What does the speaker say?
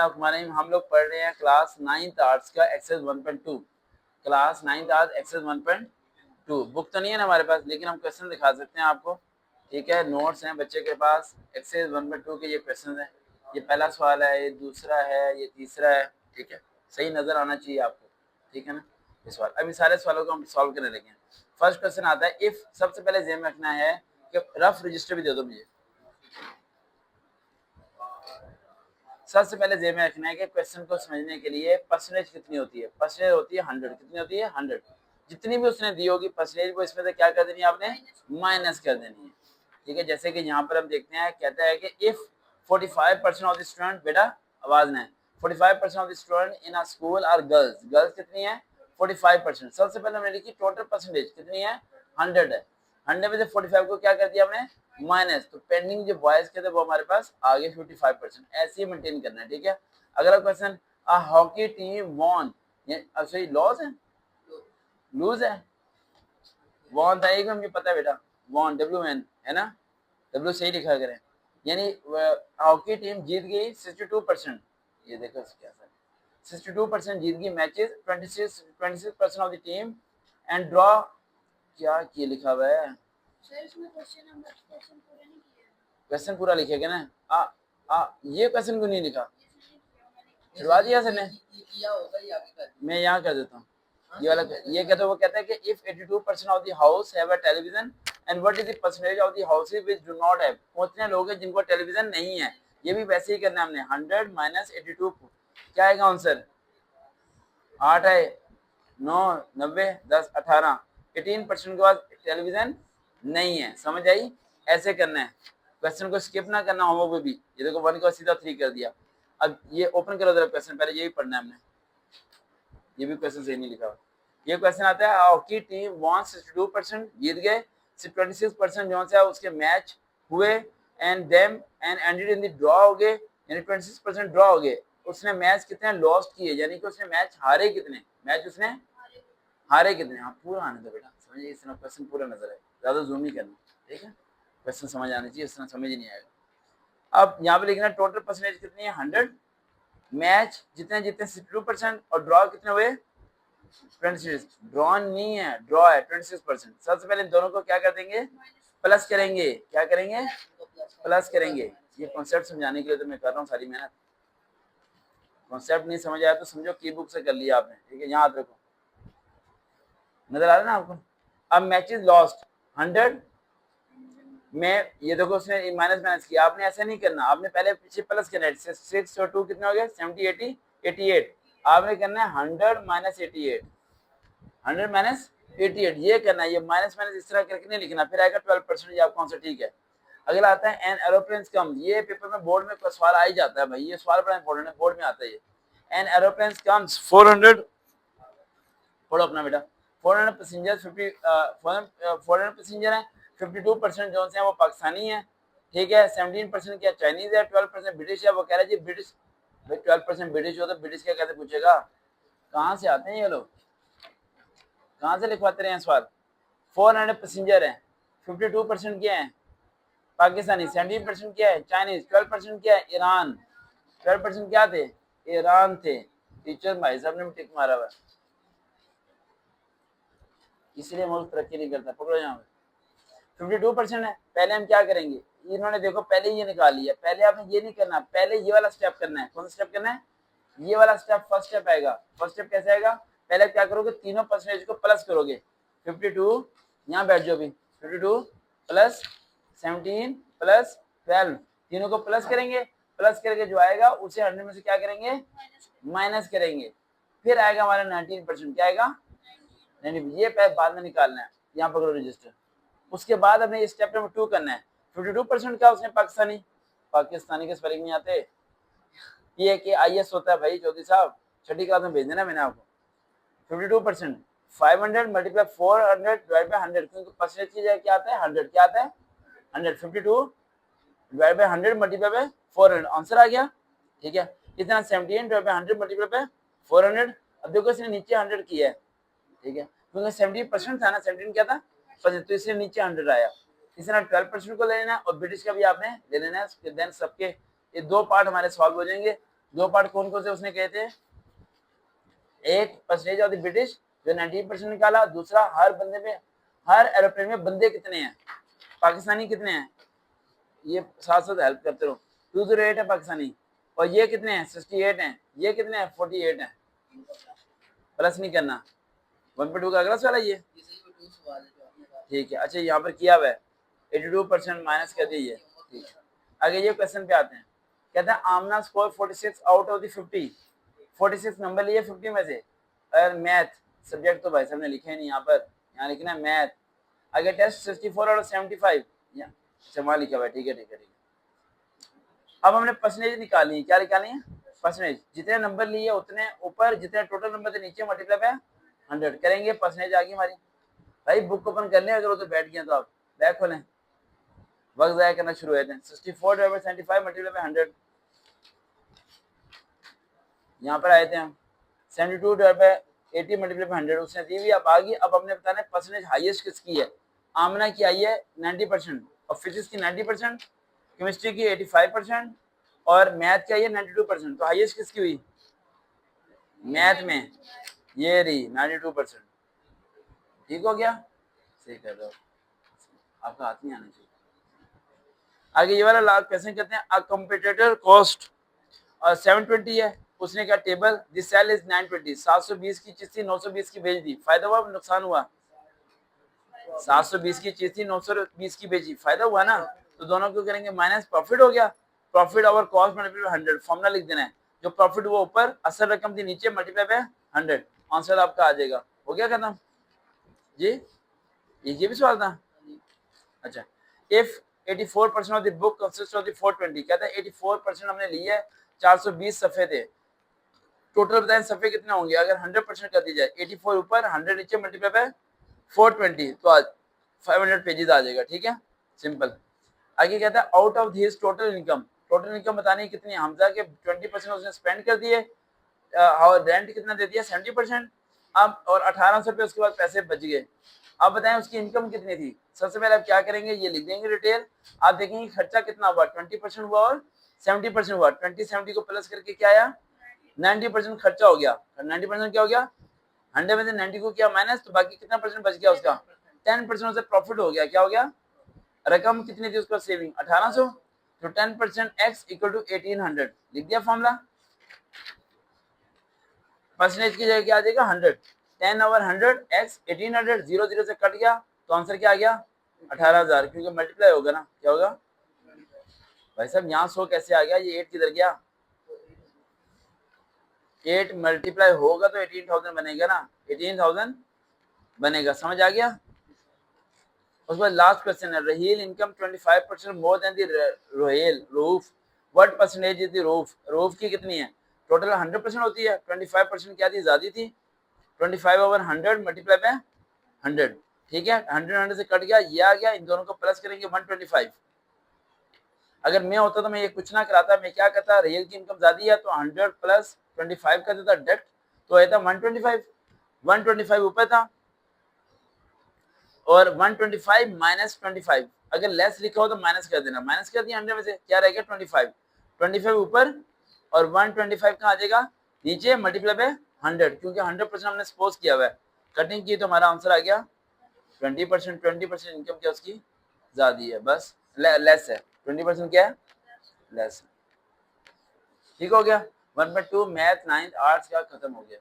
हम लोग पढ़ रहे हैं क्लास 9th आर्ट्स का exercise 1.2। Class 9th arts exercise 1.2 book तो नहीं है ना हमारे पास, लेकिन हम क्वेश्चन दिखा सकते हैं आपको। ठीक है, नोट्स हैं बच्चे के पास। एक्सरसाइज 1.2 के ये क्वेश्चन है। ये पहला सवाल है, ये दूसरा है, ये तीसरा है। ठीक है, सही नजर आना चाहिए आपको। ठीक है ना, ये सवाल। अभी सारे सवालों को हम सॉल्व करने लगे हैं। फर्स्ट क्वेश्चन आता है इफ। सबसे पहले ध्यान रखना है कि रफ रजिस्टर भी दे दो मुझे। सबसे पहले जेब में रखना है कि क्वेश्चन को समझने के लिए परसेंटेज कितनी होती है। परसेंटेज होती है 100। कितनी होती है? 100। जितनी भी उसने दी होगी परसेंटेज वो इसमें से क्या कर देनी है आपने? माइनस कर देनी है। ठीक है, जैसे कि यहाँ पर हम देखते हैं, कहता है कि इफ 45% ऑफ द स्टूडेंट, बेटा आवाज ना है, 45% of the student in a school are girls. Girls कितनी है? 45%। सबसे पहले हमने लिखी टोटल परसेंटेज कितनी है? 100 है। 100 में से 45 को क्या कर दिया हमने? माइनस। तो पेंडिंग जो बॉयज के थे वो हमारे पास आगे 55%। ऐसे ही मेंटेन करना है। ठीक है, अगला question, a hockey team von, sorry loss है, लूज है, वॉन था एक, मुझे पता है बेटा, वॉन WN है ना, W सही लिखा करें। यानी हॉकी टीम जीत गई 62%। ये देखो क्या सर, 62% जीत गई matches. 26% of the team and draw, क्या ये लिखा हुआ है सर? इसमें क्वेश्चन पूरा लिखेगा ना। ये क्वेश्चन को नहीं लिखा, छुड़वा दिया सर ने। मैं यहाँ कर देता हूँ ये वाला। ये कहते वो कहता है कि if 82% of the house have a television and what is the percentage of the houses which do not have. कितने लोग हैं जिनको टेलीविजन नहीं है। ये भी वैसे ही करना है हमने। 100 माइनस 82 क्या आएगा आंसर? 8 है, 9, 90, 10, 18। 18% के बाद टेलीविजन नहीं है। समझ आई? ऐसे करना है, क्वेश्चन को स्किप ना करना होमवर्क में भी। ये देखो 1 को सीधा 3 कर दिया। अब ये ओपन करो जरा क्वेश्चन, पहले ये भी पढ़ना है हमने। ये भी क्वेश्चन सही नहीं लिखा हुआ। ये क्वेश्चन आता है हॉकी टीम वॉन 62%, जीत गए। 26% जो है उसके मैच हुए and them and ended in the draw हो गए, यानी 26% ड्रॉ हो गए। उसने मैच कितने लॉस्ट किए, यानी कि उसने मैच हारे कितने, मैच उसने हारे कितने। हाँ पूरा आने दो बेटा, समझिए इस तरह क्वेश्चन पूरा नजर है, ज्यादा जूम नहीं करना। ठीक है, क्वेश्चन समझ आनी चाहिए, इस तरह समझ ही नहीं आएगा। अब यहाँ पे लिखना टोटल परसेंटेज कितनी है? 100। मैच जितने जितने 62% और ड्रॉ कितने हुए? 26। ड्रॉ नहीं है, ड्रॉ है 26%। सबसे पहले दोनों को क्या कर देंगे? प्लस करेंगे। क्या करेंगे? प्लस करेंगे। ये कॉन्सेप्ट समझाने के लिए तो मैं कर रहा हूँ सारी मेहनत। कॉन्सेप्ट नहीं समझ आया तो समझो की बुक से कर लिया आपने। ठीक है, याद रखो, नजर आ रहा है ना आपको। अब मैचेस लॉस्ट 100 में, ये देखो उसने माइनस माइनस किया। आपने ऐसा नहीं करना, आपने पहले पीछे प्लस करना है। 6 और 2 कितने हो गए? 70, 80, 88। आपने करना है 100 माइनस 88, 100 माइनस 88 ये करना है। ये माइनस माइनस इस तरह करके नहीं लिखना, फिर आएगा 12%। ये आपको आंसर ठीक है। अगला आता है एन एरोप्लेन कम। ये पेपर में बोर्ड में सवाल आ ही जाता है भाई, ये सवाल बड़ा इंपॉर्टेंट है, बोर्ड में आता है ये। एन एरोप्लेन कम्स 400, पढ़ो अपना बेटा। 400 पैसेंजर 50, 400 पैसेंजर है। 52% जो है वो पाकिस्तानी है। ठीक है, 17% क्या चाइनीज है, 12% ब्रिटिश है। वो कह रहे जी ब्रिटिश, भाई 12% ब्रिटिश हो तो ब्रिटिश क्या कहते पूछेगा? कहाँ से आते हैं ये लोग, कहाँ से लिखवाते रहे हैं सवाल। 400 पैसेंजर है, 52% क्या है? पाकिस्तानी। 17% क्या है? चाइनीज। 12% क्या है? ईरान। 12% क्या थे? ईरान थे। टीचर भाई साहब ने टिक मारा हुआ, इसलिए मुल्क तरक्की नहीं करता। पकड़ो यहाँ पे 52% है। पहले हम क्या करेंगे, इन्होंने देखो पहले ये निकाल लिया। पहले आपने ये नहीं करना, पहले ये वाला स्टेप करना है। कौन सा स्टेप करना है? ये वाला स्टेप फर्स्ट स्टेप आएगा। फर्स्ट स्टेप कैसे आएगा? पहले क्या करोगे, तीनों परसेंटेज को प्लस करोगे। 52 यहाँ बैठ जाओ भी, 52 प्लस 17 प्लस 12, तीनों को प्लस करेंगे। प्लस करके जो आएगा उसे 100 में से क्या करेंगे? माइनस करेंगे। फिर आएगा हमारा 19%। क्या आएगा? ये बाद में निकालना है। यहाँ पकड़ो रजिस्टर। उसके बाद हमने स्टेप नंबर 2 करना है। 52% का उसने पाकिस्तानी, पाकिस्तानी के स्पेलिंग नहीं आते। ये कि IS होता है भाई चौधरी साहब, छठी क्लास में भेज देना मैंने आपको। 52% 500 मल्टीप्लाई 400 डिवाइड बाय 100, क्योंकि परसेंटेज की जगह क्या आता है? 100। क्या आता है? 100। 52 divide by 100 multiply by 400, answer आ गया। ठीक है, इतना 17 डिवाइड बाय 100 मल्टीप्लाई बाय 400। अब देखो इसने नीचे 100 किया है। ठीक है, क्योंकि 70% था ना, 17 क्या था? तो इसलिए नीचे 100 आया। इस तरह 12% को ले लेना है और ब्रिटिश का भी आपने ले लेना है। देन सबके ये दो पार्ट हमारे सॉल्व हो जाएंगे। दो पार्ट कौन कौन से उसने कहे थे? एक परसेंटेज ऑफ द ब्रिटिश जो 19% निकाला, दूसरा हर बंदे में, हर एरोप्लेन में बंदे कितने हैं, पाकिस्तानी कितने हैं, ये साथ साथ हेल्प करते रहो। 208 है पाकिस्तानी, और ये कितने हैं? 68 हैं, ये कितने हैं? 48 हैं। प्लस नहीं करना, 1.2 का अगला सवाल है ये, ठीक है। अच्छा यहाँ पर किया हुआ है 82% माइनस कर दीजिए, ठीक है। आगे ये क्वेश्चन पे आते हैं, कहते हैं Amna score 46 out of the 50, 46 number लिए 50 में से। अगर मैथ सब्जेक्ट तो भाई साहब ने लिखे नहीं यहाँ पर, यहाँ लिखना है मैथ। आगे टेस्ट 64 आउट ऑफ 75, अच्छा वहाँ लिखा हुआ है, ठीक है ठीक है ठीक है। अब हमने परसेंटेज निकाली है, क्या निकाली है? परसेंटेज, जितने नंबर लिए उतने ऊपर, जितने टोटल नंबर थे नीचे, मल्टीप्लाई बाय 100 करेंगे, परसेंटेज आ गई हमारी। भाई बुक ओपन कर लें, अगर वो तो बैठ गए तो आप बैक खोलें, वक्त ज़ाया करना शुरू हो जाते हैं। 64/75 मल्टीप्लाई बाय 100, यहाँ पर आए थे हम। 72/80 मल्टीप्लाई बाय 100 उसने दी हुई, अब आ गई। अब हमने बताना है परसेंटेज हाईएस्ट किसकी है। आमना की आई है 90%, और फिजिक्स की 90%, केमिस्ट्री की 85%, और मैथ की आई है 92%। तो हाईएस्ट किसकी हुई? मैथ में ये रही 92%। ठीक हो गया, सही कर रहे हो, आपका हाथ नहीं आना चाहिए। आगे ये वाला लाभ कैसे कहते हैं, अ कंपटीटर कॉस्ट और 720 है, उसने कहा टेबल दिस सेल इज 920, 720 की चीज थी 920 की भेज दी, फायदा हुआ नुकसान हुआ? 720 की चीज थी 920 की भेजी, फायदा हुआ ना। तो दोनों क्यों करेंगे माइनस, प्रॉफिट हो गया। Profit over cost multiply by 100, formula लिख देना है, जो प्रॉफिट हुआ ऊपर, असल रकम थी नीचे, मल्टीप्लाई बाय 100, आंसर आपका आ जाएगा। हो गया खत्म जी, ये भी सवाल था। अच्छा, if 84% of the book consist of the 420, कहता है 84% हमने ली है, 420 सफे थे, टोटल बताएं सफे कितने होंगे अगर 100% कर दी जाए, 84 ऊपर 100 नीचे मल्टीप्लाई बाय 420, तो आज 500 पेजेस आ जाएगा, ठीक है, सिंपल। आगे कहता है out of this total income, total income बतानी है कितनी, हमजा के 20% उसने स्पेंड कर दिए, और रेंट कितना दे दिया 70%, अब और 1800 रुपये उसके बाद पैसे बच गए। अब बताएं उसकी इनकम कितनी थी। सबसे पहले आप क्या करेंगे, ये लिख देंगे डिटेल, आप देखेंगे खर्चा कितना हुआ, 20% हुआ और 70% हुआ, 20-70 को प्लस करके क्या आया, 90% खर्चा हो गया, 90% क्या हो गया, 100 में से 90 को किया माइनस, तो बाकी कितना परसेंट बच गया उसका, 10% से प्रॉफिट हो गया, क्या हो गया, रकम कितनी थी उसका सेविंग 1800, तो 10% x इक्वल टू 1800, लिख दिया फॉर्मूला। परसेंटेज की जगह क्या आ जाएगा 100, 10 ओवर 100 x 1800, 0 से कट गया, तो आंसर क्या आ गया 18,000, क्योंकि मल्टीप्लाई होगा ना, क्या होगा भाई साहब, यहाँ 100 कैसे आ गया, ये 8 किधर गया, 8 मल्टीप्लाई होगा तो 18,000 बनेगा ना, 18,000 बनेगा, समझ आ गया। उसके बाद लास्ट क्वेश्चन है, Raheel income 25% more than the Rohel roof, what percentage is the roof, roof की कितनी है, टोटल 100% होती है, 25% क्या थी, ज्यादा थी, 25 ओवर 100 मल्टीप्लाई बाय 100, ठीक है, 100 से कट गया, ये आ गया, इन दोनों को प्लस करेंगे 125। अगर मैं होता तो मैं ये कुछ ना कराता, मैं क्या करता, रियल की इनकम ज्यादा है तो 100 प्लस 25 कर देता डेट, तो आया था 125, 125 ऊपर था, और 125 माइनस 25, अगर लेस लिखा हो तो माइनस कर देना, माइनस कर दिया 100 में से, क्या रहेगा 25, 25 ऊपर और 125 कहाँ आ जाएगा नीचे, मल्टीप्लाई बाय 100, क्योंकि 100% हमने सपोज किया हुआ है, कटिंग की तो हमारा आंसर आ गया 20%, 20% इनकम क्या उसकी ज्यादा है, बस लेस है, 20% क्या है लेस। ठीक हो गया, 1/2 मैथ 9th आर्ट्स का खत्म हो गया।